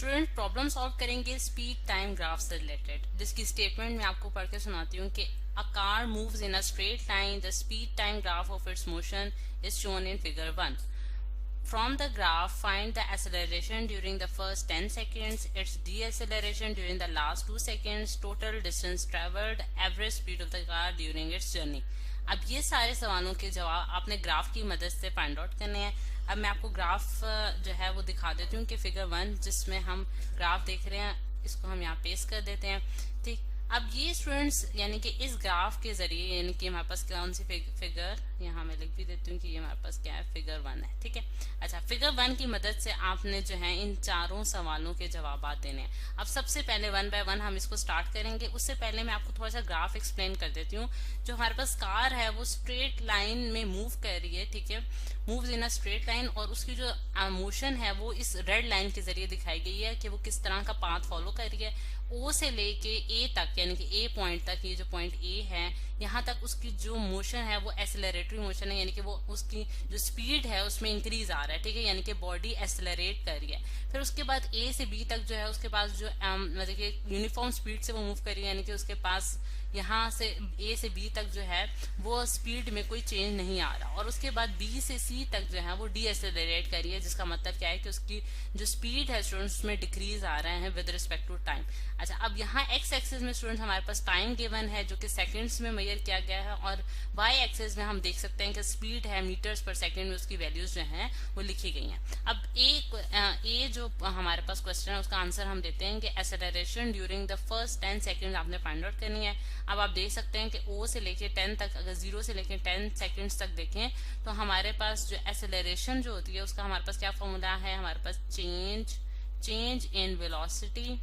Student problem solve करेंगे speed time graph से related, जिसकी स्टेटमेंट मैं आपको पढ़ के सुनाती हूँ कि a car moves in a straight line, the speed time graph of its motion is shown in figure 1. From the graph, find the acceleration during the first 10 seconds, its deceleration during the last 2 seconds, total distance traveled, average speed of the car during its journey. अब ये सारे सवालों के जवाब आपने graph की मदद से फाइंड आउट करने हैं. अब मैं आपको ग्राफ जो है वो दिखा देती हूँ कि फिगर 1 जिसमें हम ग्राफ देख रहे हैं, इसको हम यहाँ पेस्ट कर देते हैं. ठीक, अब ये स्टूडेंट्स यानी कि इस ग्राफ के जरिए यानी कि हमारे पास कौन सी फिगर यहाँ मैं लिख भी देती हूँ कि ये हमारे पास क्या है, फिगर 1 है. ठीक है. अच्छा, फिगर 1 की मदद से आपने जो है इन चारों सवालों के जवाब देने हैं. अब सबसे पहले 1 बाय 1 हम इसको स्टार्ट करेंगे. उससे पहले मैं आपको थोड़ा सा ग्राफ एक्सप्लेन कर देती हूँ. जो हमारे पास कार है वो स्ट्रेट लाइन में मूव कर रही है. ठीक है, moves in a straight line, और उसकी जो मोशन है वो इस रेड लाइन के जरिए दिखाई गई है कि वो किस तरह का पाथ फॉलो कर रही है. ओ से लेके ए तक यानी कि ए पॉइंट तक, ये जो पॉइंट ए है यहाँ तक उसकी जो मोशन है वो एक्सेलरेटरी मोशन है, यानी कि वो उसकी जो स्पीड है उसमें इंक्रीज आ रहा है. ठीक है, यानी कि बॉडी एक्सेलरेट कर रही है. फिर उसके बाद ए से बी तक जो है उसके पास जो मतलब कि यूनिफॉर्म स्पीड से वो मूव कर रही है, यानी कि उसके पास यहाँ से ए से बी तक जो है वो स्पीड में कोई चेंज नहीं आ रहा. और उसके बाद बी से सी तक जो है वो डी एक्सेलरेट कर रही है, जिसका मतलब क्या है कि उसकी जो स्पीड है स्टूडेंट्स में डिक्रीज आ रहे हैं विद रिस्पेक्ट टू टाइम. अच्छा, अब यहाँ एक्स एक्सिस में स्टूडेंट्स हमारे पास टाइम गिवन है जो कि सेकंड्स में मेजर किया गया है, और वाई एक्सिस में हम देख सकते हैं कि स्पीड है मीटर्स पर सेकंड में, उसकी वैल्यूज जो हैं वो लिखी गई हैं. अब ए जो हमारे पास क्वेश्चन है उसका आंसर हम देते हैं कि acceleration during the first 10 second आपने फाइंड आउट करनी है. अब आप देख सकते हैं कि ओ से लेके 10 तक, अगर 0 से लेके 10 सेकंड्स तक देखें तो हमारे पास जो एक्सेलरेशन जो होती है उसका हमारे पास क्या फॉर्मूला है, हमारे पास change in velocity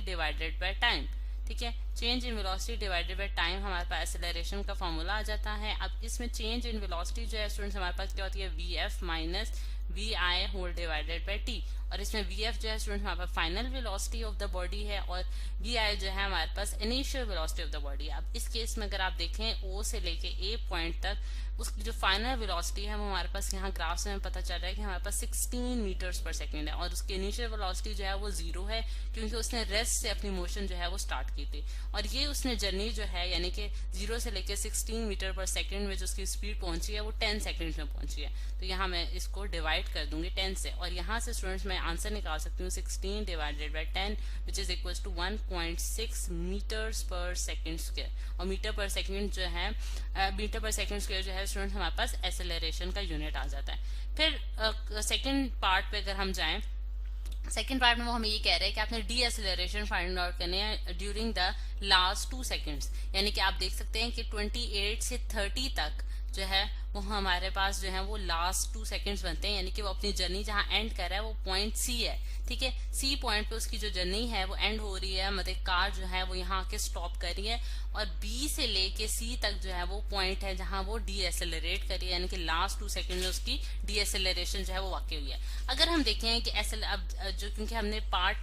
divided by time. ठीक है, change in velocity divided by time हमारे पास एक्सेलरेशन का फॉर्मूला आ जाता है. अब इसमें चेंज इन वेलोसिटी जो है स्टूडेंट्स हमारे पास क्या होती है, V F minus V I whole divided by T. और इसमें वी एफ जो है स्टूडेंट हमारे पास final velocity of the body है, और वी आई जो है हमारे पास initial velocity of the body. अब इस केस में अगर आप देखें ओ से लेके ए पॉइंट तक उसकी जो फाइनल वेलोसिटी है वो हमारे पास यहाँ ग्राफ से हमें पता चल रहा है कि हमारे पास 16 मीटर्स पर सेकंड है, और उसकी इनिशियल वेलोसिटी जो है वो 0 है क्योंकि उसने रेस्ट से अपनी मोशन जो है वो स्टार्ट की थी. और ये उसने जर्नी जो है यानी कि 0 से लेके 16 मीटर पर सेकंड में जो उसकी स्पीड पहुंची है वो 10 सेकंड में पहुंची है. तो यहाँ मैं इसको डिवाइड कर दूंगी 10 से, और यहाँ से स्टूडेंट्स मैं आंसर निकाल सकती हूँ 16 divided by 10 which is equal to 1.6 metres per second square. और मीटर पर सेकंड जो है मीटर पर सेकंड स्क्वायर जो है स्टूडेंट्स हमारे पास एक्सेलरेशन का यूनिट आ जाता है. फिर सेकंड पार्ट पे अगर हम जाएं, सेकेंड पार्ट में वो हमें ये कह रहे हैं कि आपने डी एक्सेलरेशन फाइंड आउट करने हैं ड्यूरिंग द लास्ट 2 सेकंड्स. यानी कि आप देख सकते हैं कि 28 से 30 तक जो है वो हमारे पास जो है वो लास्ट 2 सेकंड्स बनते हैं, यानी कि वो अपनी जर्नी जहां एंड कर रहा है वो पॉइंट सी है. ठीक है, सी पॉइंट पे उसकी जो जर्नी है वो एंड हो रही है, मतलब कार जो है वो यहाँ आके स्टॉप कर रही है, और बी से लेके सी तक जो है वो पॉइंट है जहां वो डी एक्सेलरेट कर रही है, यानी कि लास्ट 2 सेकंड में उसकी डी एक्सेलरेशन जो है वो वाकई हुई है. अगर हम देखें कि अब जो क्योंकि हमने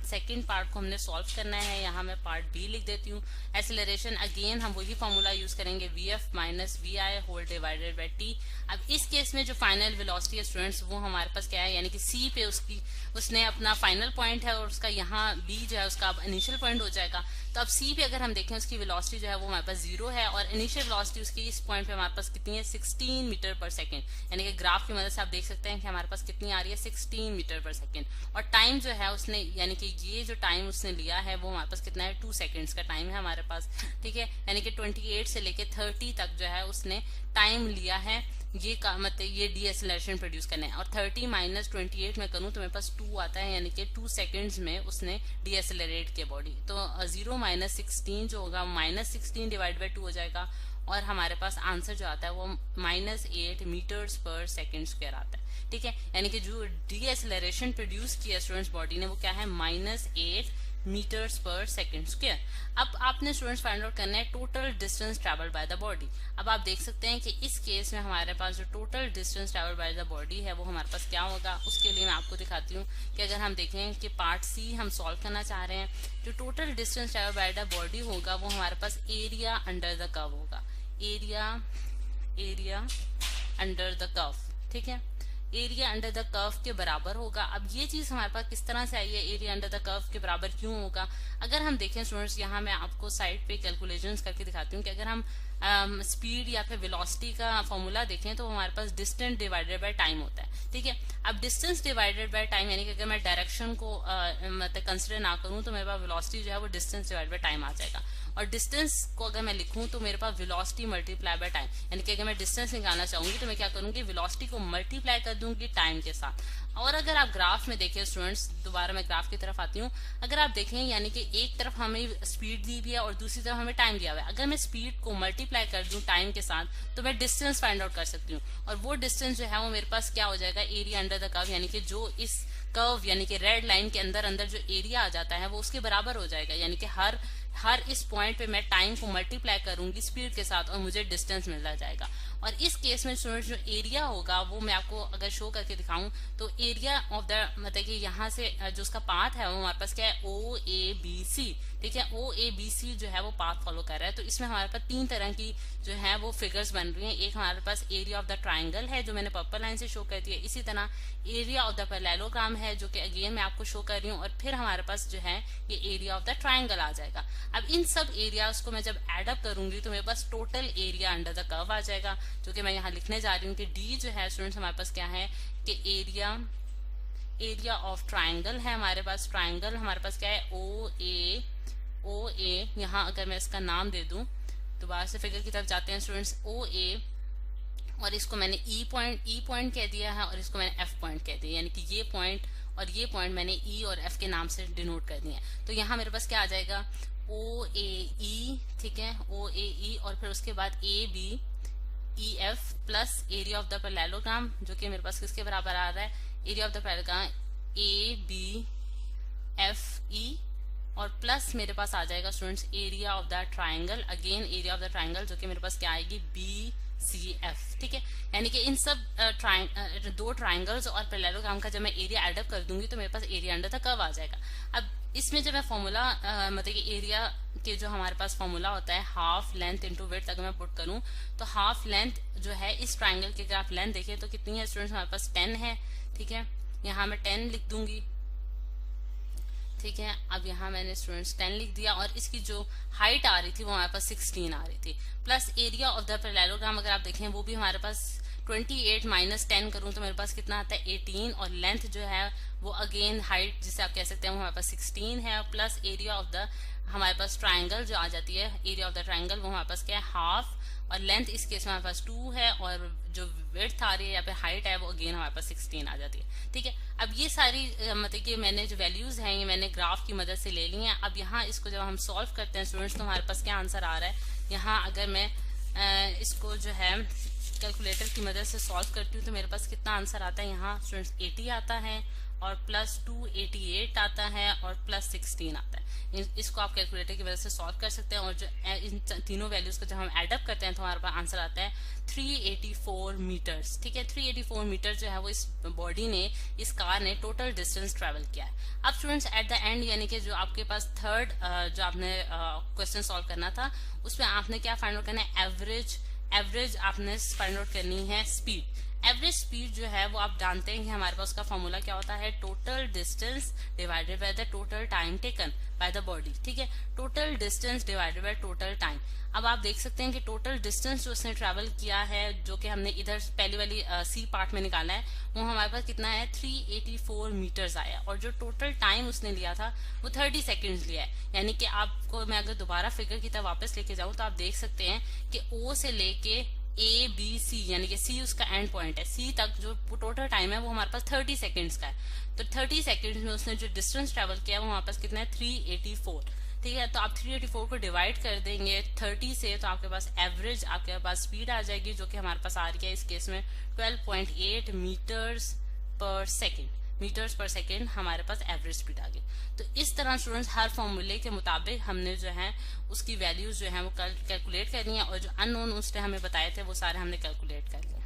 सेकंड पार्ट को हमने सॉल्व करना है, यहाँ मैं पार्ट बी लिख देती हूँ. एक्सेलरेशन अगेन हम वही फॉर्मूला यूज करेंगे, V F minus V I whole divided by T. अब इस केस में जो फाइनल वेलोसिटी है स्टूडेंट्स वो हमारे पास क्या है, यानी कि सी पे उसने अपना फाइनल पॉइंट है और उसका यहाँ बी जो है उसका इनिशियल पॉइंट हो जाएगा. तो अब सी पे अगर हम देखें उसकी वेलोसिटी जो है वो हमारे पास 0 है, और इनिशियल वेलोसिटी उसकी इस पॉइंट पे हमारे पास कितनी है, 16 मीटर पर सेकंड. यानी कि ग्राफ की मदद से आप देख सकते हैं कि हमारे पास कितनी आ रही है, 16 मीटर पर सेकंड. और टाइम जो है उसने यानी कि ये जो टाइम उसने लिया है वो हमारे पास कितना है, 2 सेकंड्स का टाइम है हमारे पास. ठीक है, यानी कि 28 से लेके 30 तक जो है उसने टाइम लिया है ये का मतलब ये डी एक्सेलरेशन प्रोड्यूस करने हैं. और 30 माइनस 28 में करूँ तो मेरे पास 2 आता है, यानी कि 2 सेकंड्स में उसने डी एक्सेलरेट किया बॉडी. तो 0 माइनस 16 जो होगा -16 डिवाइड बाय 2 हो जाएगा, और हमारे पास आंसर जो आता है वो -8 मीटर्स पर सेकंड स्क्वायर आता है. ठीक है, यानी कि जो डी एक्सेलरेशन प्रोड्यूस किया स्टूडेंट्स बॉडी ने वो क्या है, -8 मीटर्स पर सेकंड स्क्वायर. अब आपने स्टूडेंट्स फाइंड आउट करना है total distance travel by the body. अब आप देख सकते हैं कि इस केस में हमारे पास जो total distance travel by the body है वो हमारे पास क्या होगा, उसके लिए मैं आपको दिखाती हूँ कि अगर हम देखें कि पार्ट सी हम सॉल्व करना चाह रहे हैं, जो total distance travel by the body होगा वो हमारे पास एरिया अंडर द कर्व होगा, एरिया अंडर द कर्व. ठीक है, एरिया अंडर द कर्व के बराबर होगा। अब ये चीज हमारे पास किस तरह से आई है, एरिया अंडर द कर्व के बराबर क्यों होगा? अगर हम देखें स्टूडेंट्स, यहाँ मैं आपको साइड पे कैलकुलेशंस करके दिखाती हूँ कि अगर हम स्पीड या फिर वेलोसिटी का फॉर्मूला देखें तो हमारे पास डिस्टेंस डिवाइडेड बाय टाइम होता है। ठीक है, अब डिस्टेंस डिवाइडेड बाय टाइम यानी कि अगर मैं डायरेक्शन को मतलब कंसिडर ना करूं तो मेरे पास वेलोसिटी जो है वो डिस्टेंस डिवाइडेड बाय टाइम आ जाएगा। और डिस्टेंस को अगर मैं लिखूं तो मेरे पास वेलोसिटी मल्टीप्लाई बाय टाइम, यानी कि अगर मैं डिस्टेंस निकालना चाहूंगी तो मैं क्या करूंगी, वेलोसिटी को मल्टीप्लाई कर दूंगी टाइम के साथ। और अगर आप ग्राफ में देखें स्टूडेंट्स, दोबारा मैं ग्राफ की तरफ आती हूँ, अगर आप देखें यानी कि एक तरफ हमें स्पीड दी हुई है और दूसरी तरफ हमें टाइम दिया हुआ है। अगर मैं स्पीड को मल्टीप्लाई कर दूं टाइम के साथ तो मैं डिस्टेंस फाइंड आउट कर सकती हूँ, और वो डिस्टेंस जो है वो मेरे पास क्या हो जाएगा, एरिया अंडर द कर्व, यानी कि जो इस कर्व यानी कि रेड लाइन के अंदर अंदर जो एरिया आ जाता है वो उसके बराबर हो जाएगा। यानी कि हर इस पॉइंट पे मैं टाइम को मल्टीप्लाई करूंगी स्पीड के साथ और मुझे डिस्टेंस मिलता जाएगा। और इस केस में स्टूडेंट जो एरिया होगा वो मैं आपको अगर शो करके दिखाऊं तो एरिया ऑफ द मतलब कि यहाँ से जो उसका पाथ है वो हमारे पास क्या है, ओ ए बी सी। ठीक है, ओ ए बी सी जो है वो पाथ फॉलो कर रहा है। तो इसमें हमारे पास 3 तरह की जो है वो फिगर्स बन रही हैं। एक हमारे पास एरिया ऑफ द ट्राइंगल है जो मैंने पर्पल लाइन से शो कर दिया, इसी तरह एरिया ऑफ द पैरेललोग्राम है जो कि अगेन मैं आपको शो कर रही हूँ, और फिर हमारे पास जो है ये एरिया ऑफ द ट्राइंगल आ जाएगा। अब इन सब एरियाज को मैं जब एडअप करूंगी तो मेरे पास total area under the curve आ जाएगा, जो कि मैं यहाँ लिखने जा रही हूँ कि डी जो है स्टूडेंट्स हमारे पास क्या है कि एरिया ऑफ ट्राइंगल है। हमारे पास ट्राइंगल हमारे पास क्या है, ओ ए यहाँ अगर मैं इसका नाम दे दूं, दोबारा से फिगर की तरफ जाते हैं स्टूडेंट्स, ओ ए, और इसको मैंने ई पॉइंट कह दिया है और इसको मैंने एफ पॉइंट कह दिया, यानी कि ये पॉइंट और ये पॉइंट मैंने ई और एफ के नाम से डिनोट कर दिया है। तो यहाँ मेरे पास क्या आ जाएगा, ओ ए ई, ठीक है, ओ ए ई, और फिर उसके बाद A B E F plus area of the parallelogram जो कि मेरे पास किसके बराबर आ रहा है, area of the parallelogram A B F E, और प्लस मेरे पास आ जाएगा students area of the triangle, again area of the triangle जो कि मेरे पास क्या आएगी, बी सी एफ। ठीक है, यानी कि इन सब दो ट्राइंगल्स और पैरेललोग्राम का जब मैं एरिया एडअप कर दूंगी तो मेरे पास एरिया अंडर द कर्व आ जाएगा। अब इसमें जब मैं फॉर्मूला मतलब कि एरिया के जो हमारे पास फॉर्मूला होता है हाफ लेंथ इंटू विड्थ अगर मैं पुट करूं तो हाफ लेंथ जो है इस ट्राइंगल की अगर आप लेंथ देखें तो कितनी है स्टूडेंट्स, हमारे पास 10 है। ठीक है, यहाँ मैं 10 लिख दूंगी। ठीक है, अब यहाँ मैंने स्टूडेंट्स 10 लिख दिया, और इसकी जो हाइट आ रही थी वो हमारे पास 16 आ रही थी, plus area of the parallelogram अगर आप देखें वो भी हमारे पास 28 माइनस 10 करूं तो मेरे पास कितना आता है, 18, और लेंथ जो है वो अगेन हाइट जिसे आप कह सकते हैं वो हमारे पास 16 है, प्लस एरिया ऑफ द हमारे पास ट्राइंगल जो आ जाती है, एरिया ऑफ द ट्राइंगल वो हमारे पास क्या है, हाफ, और लेंथ इस केस में हमारे पास 2 है, और जो विड्थ आ रही है या फिर हाइट है वो अगेन हमारे पास 16 आ जाती है। ठीक है, अब ये सारी मतलब कि मैंने जो वैल्यूज हैं ये मैंने ग्राफ की मदद से ले ली हैं। अब यहाँ इसको जब हम सॉल्व करते हैं स्टूडेंट्स तो हमारे पास क्या आंसर आ रहा है, यहाँ अगर मैं इसको जो है कैलकुलेटर की मदद से सॉल्व करती हूँ तो मेरे पास कितना आंसर आता है, यहाँ स्टूडेंट्स 80 आता है, और प्लस 288 आता है, और प्लस 16 आता है। इसको आप कैलकुलेटर की मदद से सॉल्व कर सकते हैं, और जो इन तीनों वैल्यूज को जब हम एडअप करते हैं तो हमारे पास आंसर आता है 384 मीटर्स। ठीक है, 384 मीटर जो है वो इस बॉडी ने, इस कार ने टोटल डिस्टेंस ट्रेवल किया है। अब स्टूडेंट्स एट द एंड यानी कि जो आपके पास थर्ड जो आपने क्वेश्चन सॉल्व करना था उसमें आपने क्या फाइंड आउट करना है, एवरेज आपने फाइंड आउट करनी है स्पीड। एवरेज स्पीड जो है वो आप जानते हैं कि हमारे पास उसका फॉर्मूला क्या होता है, total distance divided by the total time taken by the body. ठीक है, total distance divided by total time. अब आप देख सकते हैं कि टोटल डिस्टेंस जो उसने ट्रैवल किया है जो कि हमने इधर पहली वाली सी पार्ट में निकाला है वो हमारे पास कितना है, 384 मीटर्स आया, और जो टोटल टाइम उसने लिया था वो 30 सेकेंड्स लिया है। यानी कि आपको मैं अगर दोबारा फिगर की तरफ वापस लेके जाऊं तो आप देख सकते हैं कि ओ से लेके ए बी सी यानी कि सी उसका एंड पॉइंट है, सी तक जो टोटल टाइम है वो हमारे पास 30 सेकेंड्स का है। तो 30 सेकेंड्स में उसने जो डिस्टेंस ट्रेवल किया वो हमारे पास कितना है, 384। ठीक है, तो आप 384 को डिवाइड कर देंगे 30 से तो आपके पास एवरेज आपके पास स्पीड आ जाएगी जो कि हमारे पास आ रही है इस केस में 12.8 मीटर्स पर सेकेंड हमारे पास एवरेज स्पीड आ गई। तो इस तरह स्टूडेंट्स हर फॉर्मूले के मुताबिक हमने जो है उसकी वैल्यूज जो है वो कैलकुलेट करनी है, और जो अननोन उसने हमें बताए थे वो सारे हमने कैलकुलेट कर लिए।